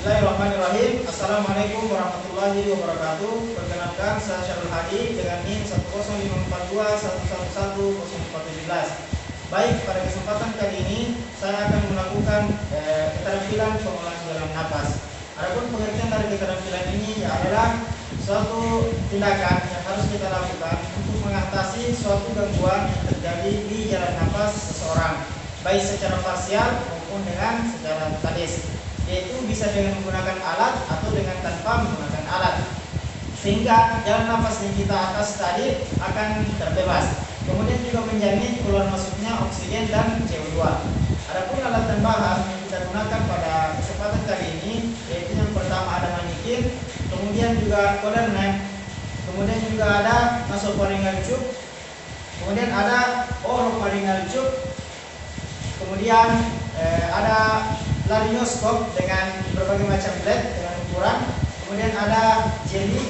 Bismillahirrahmanirrahim. Assalamualaikum warahmatullahi wabarakatuh. Perkenalkan, saya Syarul Hadi dengan NIM 10542111017. Baik, pada kesempatan kali ini saya akan melakukan keterampilan pengulangan jalan napas. Adapun pengertian dari keterampilan ini adalah suatu tindakan yang harus kita lakukan untuk mengatasi suatu gangguan yang terjadi di jalan napas seseorang, baik secara parsial maupun dengan secara totalis, yaitu bisa dengan menggunakan alat atau dengan tanpa menggunakan alat, sehingga jalan nafas yang kita atas tadi akan terbebas. Kemudian juga menjamin keluar masuknya oksigen dan CO2. Adapun alat tambahan yang kita gunakan pada kesempatan kali ini, yaitu yang pertama ada manikin, kemudian juga collar neck, kemudian juga ada nasopharyngeal tube, kemudian ada oropharyngeal tube, kemudian ada laryngoscope dengan berbagai macam blade dengan ukuran, kemudian ada jelly,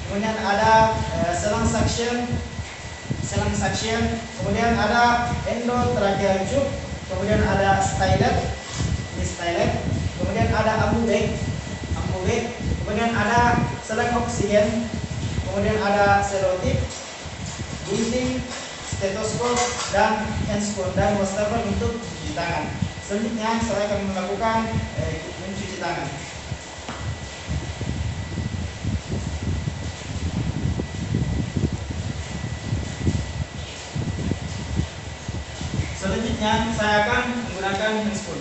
kemudian ada selang suction, kemudian ada endotracheal tube, kemudian ada stylet, kemudian ada ambu bag, kemudian ada selang oksigen, kemudian ada selotip, gunting, stetoskop, dan handscoon dan wastafel untuk cuci tangan. Selanjutnya saya akan melakukan mencuci tangan. Selanjutnya saya akan menggunakan handscoon.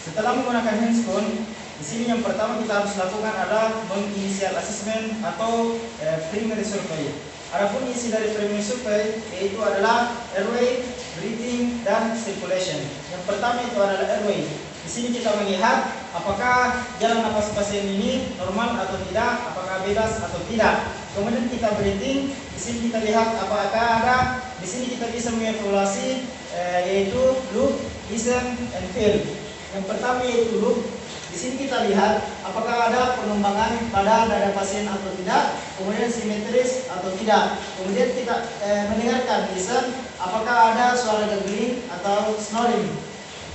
Setelah menggunakan handscoon, di sini yang pertama kita harus lakukan adalah menginisial assessment atau primary survey. Adapun isi dari primary survey yaitu adalah airway, breathing, dan circulation. Yang pertama itu adalah airway. Di sini kita melihat apakah jalan nafas pasien ini normal atau tidak, apakah bebas atau tidak. Kemudian kita breathing. Di sini kita lihat apakah ada. Di sini kita bisa mengevaluasi yaitu loop, listen, and feel. Yang pertama yaitu loop. Di sini kita lihat apakah ada pengembangan pada dada pasien atau tidak, kemudian simetris atau tidak. Kemudian kita mendengarkan listen, apakah ada suara gargling atau snoring.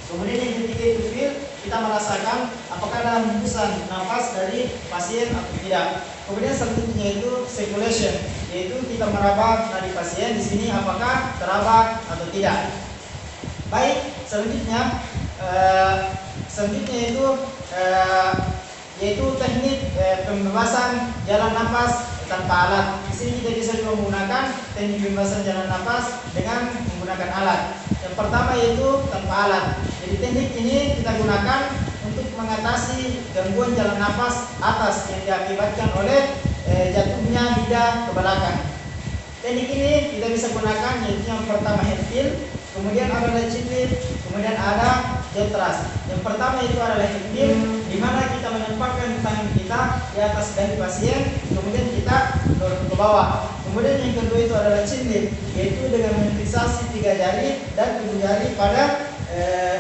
Kemudian yang ketiga itu feel, kita merasakan apakah ada hembusan nafas dari pasien atau tidak. Kemudian selanjutnya itu circulation, yaitu kita meraba nadi pasien di sini apakah teraba atau tidak. Baik, selanjutnya itu yaitu teknik pembebasan jalan nafas tanpa alat. Di sini kita bisa juga menggunakan teknik pembebasan jalan nafas dengan menggunakan alat. Yang pertama yaitu tanpa alat. Jadi teknik ini kita gunakan untuk mengatasi gangguan jalan nafas atas yang diakibatkan oleh jatuhnya lidah ke belakang. Teknik ini kita bisa gunakan yaitu yang pertama head feel, kemudian ada chin lift, kemudian ada jaw thrust. Yang pertama itu adalah head feel, di mana kita menempatkan tangan kita di atas dahi pasien, kemudian kita dorong ke bawah. Kemudian yang kedua itu adalah chin lift, yaitu dengan memfiksasi 3 jari dan 7 jari pada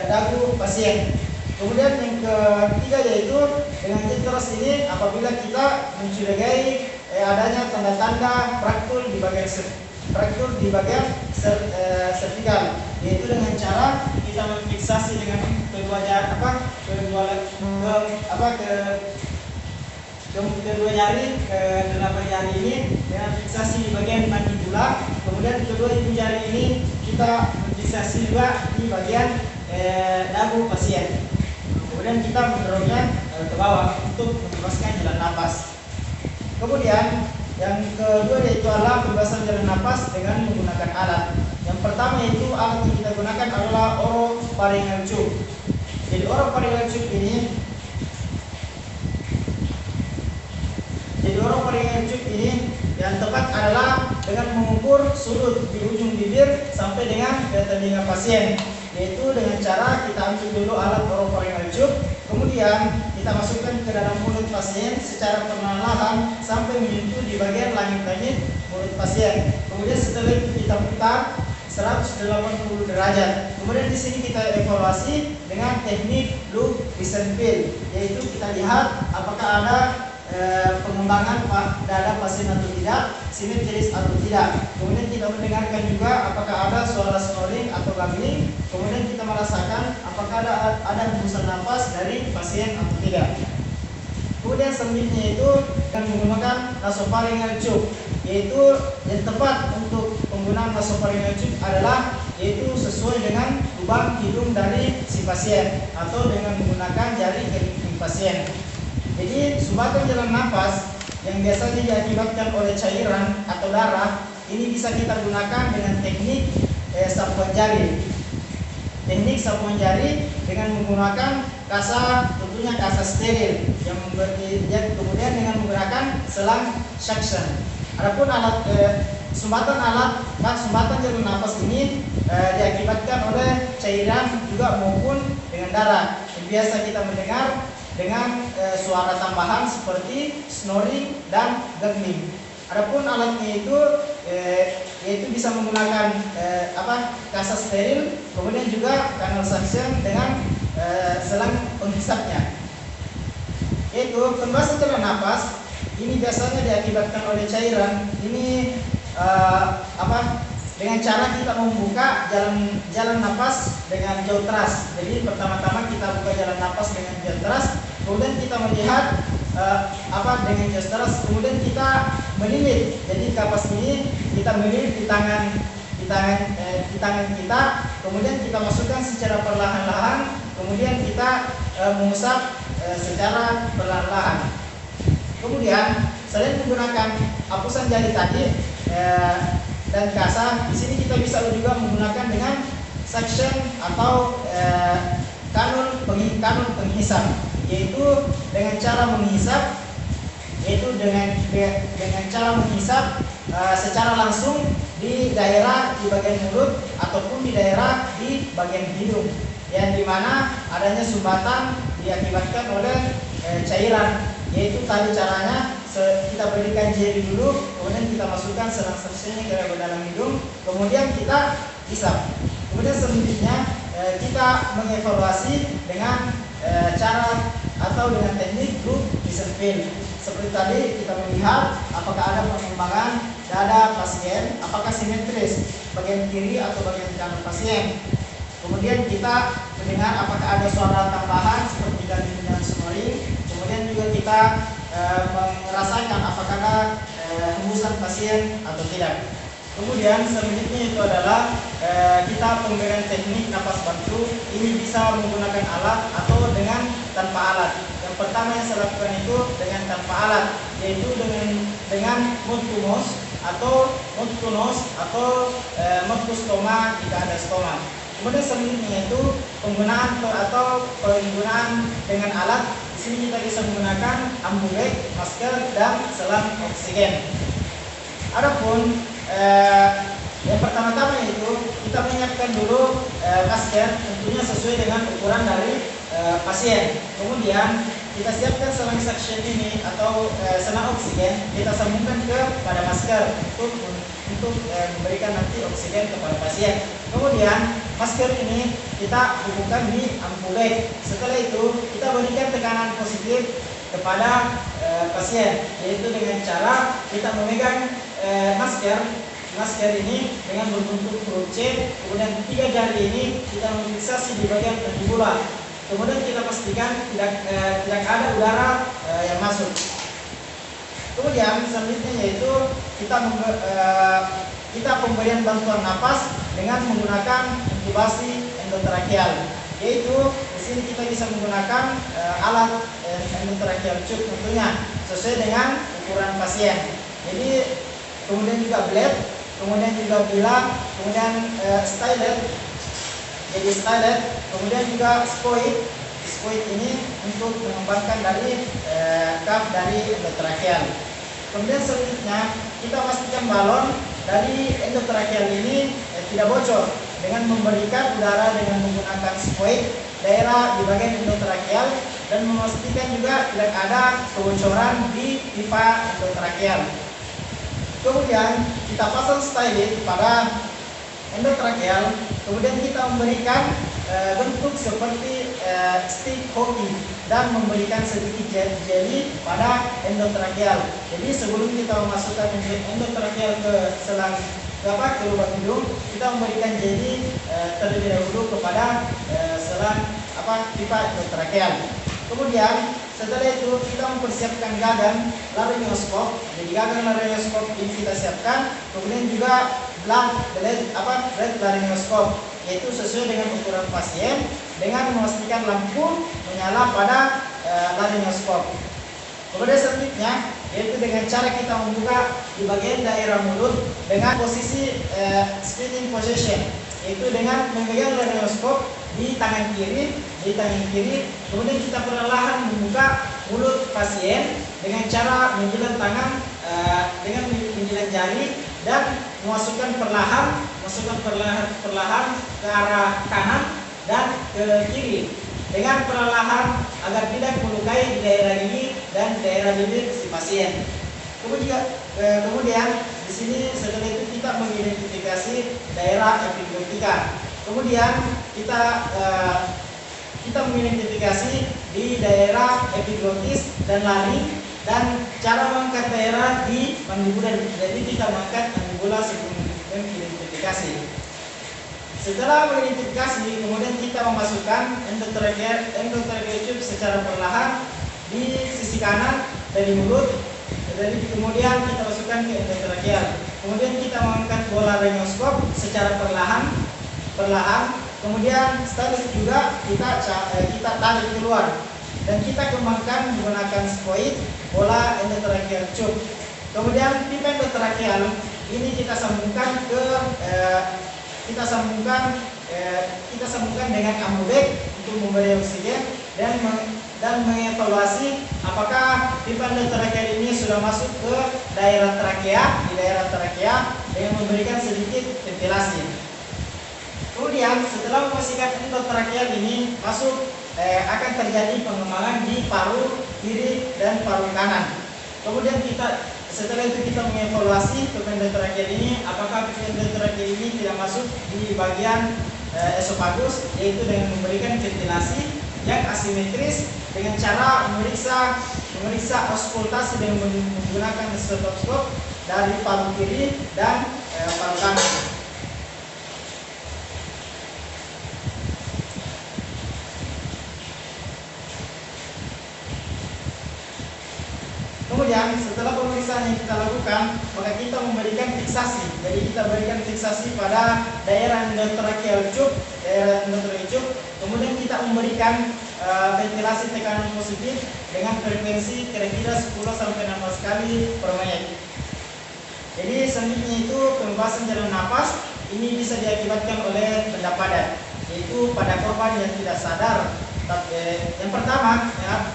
dagu pasien. Kemudian yang ketiga yaitu dengan jaw thrust ini apabila kita mencurigai adanya tanda-tanda fraktur di bagian sertikal, yaitu dengan cara kita memfiksasi dengan kedua jari kedua jari ke 8 jari ini dengan fiksasi di bagian mandibula. Kemudian kedua ibu jari ini kita memfiksasi juga di bagian dagu pasien. Kemudian kita mendorongnya ke bawah untuk membebaskan jalan napas. Kemudian yang kedua yaitu adalah pembebasan jalan napas dengan menggunakan alat. Yang pertama yaitu alat yang kita gunakan adalah oropharyngeal tube. Jadi oropharyngeal tube ini yang tepat adalah dengan mengukur sudut di ujung bibir sampai dengan ke telinga pasien, yaitu dengan cara kita ambil dulu alat oropharyngeal tube, kemudian kita masukkan ke dalam mulut pasien secara perlahan sampai menyentuh di bagian langit-langit mulut pasien. Kemudian setelah itu kita putar 180 derajat. Kemudian di sini kita evaluasi dengan teknik loop, listen, feel, yaitu kita lihat apakah ada pengembangan pengembangan dada pasien atau tidak, simetris atau tidak. Kemudian kita mendengarkan juga apakah ada suara snoring atau gambling. Kemudian kita merasakan apakah ada hembusan nafas dari pasien atau tidak. Kemudian selanjutnya itu dengan menggunakan nasopharyngeal tube, yaitu yang tepat untuk penggunaan nasopharyngeal tube adalah yaitu sesuai dengan lubang hidung dari si pasien atau dengan menggunakan jari kelingking pasien. Jadi sumbatan jalan nafas yang biasanya diakibatkan oleh cairan atau darah ini bisa kita gunakan dengan teknik sapuan jari. Teknik sapuan jari dengan menggunakan kasa, tentunya kasa steril yang kemudian dengan menggunakan selang suction. Adapun alat sumbatan jalur nafas ini diakibatkan oleh cairan juga maupun dengan darah. Yang biasa kita mendengar dengan suara tambahan seperti snoring dan gurgling. Adapun alatnya itu yaitu bisa menggunakan kasa steril, kemudian juga canal suction dengan selang penghisapnya. Yaitu pembasahan jalan nafas ini biasanya diakibatkan oleh cairan ini dengan cara kita membuka jalan nafas dengan jauh teras. Jadi pertama-tama kita buka jalan nafas dengan jauh teras, kemudian kita melihat dengan jauh teras, kemudian kita melilit. Jadi kapas ini kita melilit di tangan kita, kemudian kita masukkan secara perlahan-lahan, kemudian kita mengusap secara perlahan-lahan. Kemudian selain menggunakan hapusan jari tadi dan kasa, di sini kita bisa juga menggunakan dengan suction atau kanul penghisap, yaitu dengan cara menghisap, secara langsung di bagian mulut ataupun di bagian hidung, yang dimana adanya sumbatan diakibatkan oleh cairan. Yaitu tadi caranya kita berikan jari dulu, kemudian kita masukkan selang suctionnya ke dalam hidung, kemudian kita hisap. Kemudian selanjutnya kita mengevaluasi dengan cara atau dengan teknik group disenfil. Seperti tadi kita melihat apakah ada pengembangan dada pasien, apakah simetris bagian kiri atau bagian kanan pasien. Kemudian kita mendengar apakah ada suara tambahan seperti gurgling dan snoring. Kemudian juga kita merasakan apakah ada hembusan pasien atau tidak. Kemudian selanjutnya itu adalah kita pemberian teknik nafas bantu. Ini bisa menggunakan alat atau dengan tanpa alat. Yang pertama yang saya lakukan itu dengan tanpa alat, yaitu dengan mouth to nose atau mouth to stoma jika ada stoma. Kemudian selanjutnya itu penggunaan dengan alat. Di sini kita bisa menggunakan ambulek, masker, dan selang oksigen. Adapun yang pertama-tama itu kita menyiapkan dulu masker, tentunya sesuai dengan ukuran dari pasien. Kemudian kita siapkan selang suction ini atau selang oksigen, kita sambungkan pada masker untuk memberikan nanti oksigen kepada pasien. Kemudian masker ini kita hubungkan di ampulek. Setelah itu kita berikan tekanan positif kepada pasien, yaitu dengan cara kita memegang masker ini dengan berbentuk huruf C. Kemudian 3 jari ini kita memfiksasi di bagian mandibula. Kemudian kita pastikan tidak ada udara yang masuk. Kemudian selanjutnya yaitu kita pemberian bantuan napas dengan menggunakan intubasi endotrakeal, yaitu di sini kita bisa menggunakan alat endotrakeal tube tentunya sesuai dengan ukuran pasien. Jadi kemudian juga blade, kemudian juga bilah, kemudian stylet, jadi stylet, kemudian juga squid ini untuk mengembangkan dari cuff dari endotrakeal. Kemudian selanjutnya kita pastikan balon dari endotrakeal ini tidak bocor dengan memberikan udara dengan menggunakan squid daerah di bagian endotrakeal dan memastikan juga tidak ada kebocoran di pipa endotrakeal. Kemudian kita pasang stylet pada endotrakeal, kemudian kita memberikan bentuk seperti stick hoki dan memberikan sedikit jeli pada endotrakeal. Jadi sebelum kita memasukkan endotrakeal ke selang ke lubang hidung, kita memberikan jeli terlebih dahulu kepada selang pipa endotrakeal. Kemudian setelah itu kita mempersiapkan gagang laryngoskop. Jadi gagang laryngoskop ini kita siapkan. Kemudian juga blade laryngoskop, yaitu sesuai dengan ukuran pasien dengan memastikan lampu menyala pada laryngoskop. Kemudian selanjutnya yaitu dengan cara kita membuka di bagian daerah mulut dengan posisi spinning position, yaitu dengan memegang laryngoskop di tangan kiri, kemudian kita perlahan membuka mulut pasien dengan cara menjilat tangan dengan menjilat jari dan masukkan perlahan ke arah kanan dan ke kiri dengan perlahan agar tidak melukai di daerah gigi dan daerah bibir si pasien. Kemudian di sini setelah itu kita mengidentifikasi daerah epiglottika. Kemudian kita mengidentifikasi di daerah epiglotis dan laring dan cara mengangkat daerah di mandibula. Jadi kita mengangkat mandibula sebelum mengidentifikasi. Setelah mengidentifikasi, kemudian kita memasukkan endotracheal tube secara perlahan di sisi kanan dari mulut. Kemudian kita masukkan ke endotracheal. Kemudian kita mengangkat bola laryngoskop secara perlahan. Kemudian setelah itu juga kita tarik keluar dan kita kembangkan menggunakan spoid bola endotracheal tube. Kemudian pipa endotracheal ini kita sambungkan dengan ambubek untuk memberi oksigen dan mengevaluasi apakah pipa endotracheal ini sudah masuk ke daerah trakea dengan memberikan sedikit ventilasi. Kemudian setelah membersihkan endotracheal ini masuk akan terjadi pengembangan di paru kiri dan paru kanan. Kemudian setelah itu kita mengevaluasi pipa endotracheal ini apakah pipa endotracheal ini tidak masuk di bagian esofagus, yaitu dengan memberikan ventilasi yang asimetris dengan cara memeriksa auskultasi dengan menggunakan stetoskop dari paru kiri dan paru kanan. Kemudian setelah pemeriksaan yang kita lakukan, maka kita memberikan fiksasi. Jadi kita berikan fiksasi pada daerah endotracheal tube, kemudian kita memberikan ventilasi tekanan positif dengan frekuensi kira-kira 10-16 kali per menit. Jadi selanjutnya itu pembebasan jalan nafas ini bisa diakibatkan oleh benda padat, yaitu pada korban yang tidak sadar. Yang pertama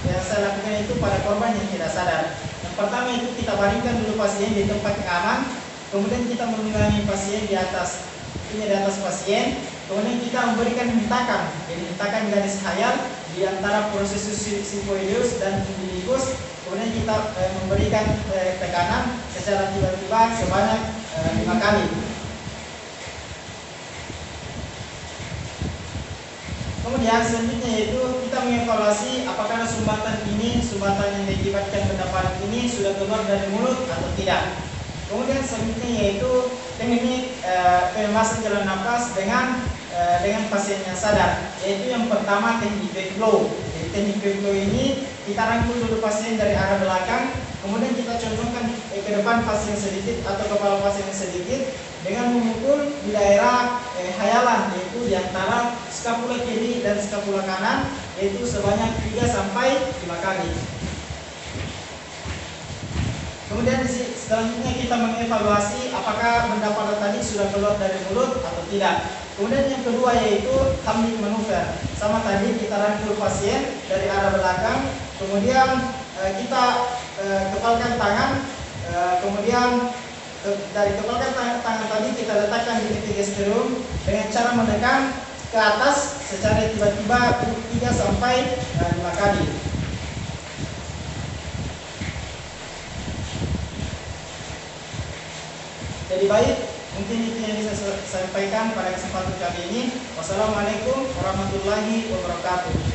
yang saya lakukan itu pada korban yang tidak sadar. Yang pertama itu kita baringkan dulu pasien di tempat yang aman, kemudian kita menunggangi pasien di atas pasien, kemudian kita memberikan hentakan. Jadi hentakan garis khayal di antara prosesus sifoideus dan umbilicus. Kemudian kita memberikan tekanan secara tiba-tiba sebanyak 5 kali. Kemudian selanjutnya yaitu kita mengevaluasi apakah sumbatan yang diakibatkan benda padat ini sudah keluar dari mulut atau tidak. Kemudian selanjutnya yaitu teknik pembebasan jalan nafas dengan pasien yang sadar, yaitu yang pertama teknik backflow. Jadi teknik backflow ini kita rangkul dulu pasien dari arah belakang, kemudian kita condongkan ke depan pasien sedikit atau kepala pasien sedikit dengan memukul di daerah hayalan, yaitu di antara skapula kiri dan skapula kanan, yaitu sebanyak 3-5 kali. Kemudian selanjutnya kita mengevaluasi apakah benda padat tadi sudah keluar dari mulut atau tidak. Kemudian yang kedua yaitu Heimlich manuver. Sama tadi kita rangkul pasien dari arah belakang, kemudian kita kepalkan tangan, kemudian dari kepalkan tangan tadi kita letakkan di epigastrium dengan cara menekan ke atas secara tiba-tiba 3-5 kali. Jadi baik, Mungkin itu yang bisa saya sampaikan pada kesempatan kali ini. Wassalamualaikum warahmatullahi wabarakatuh.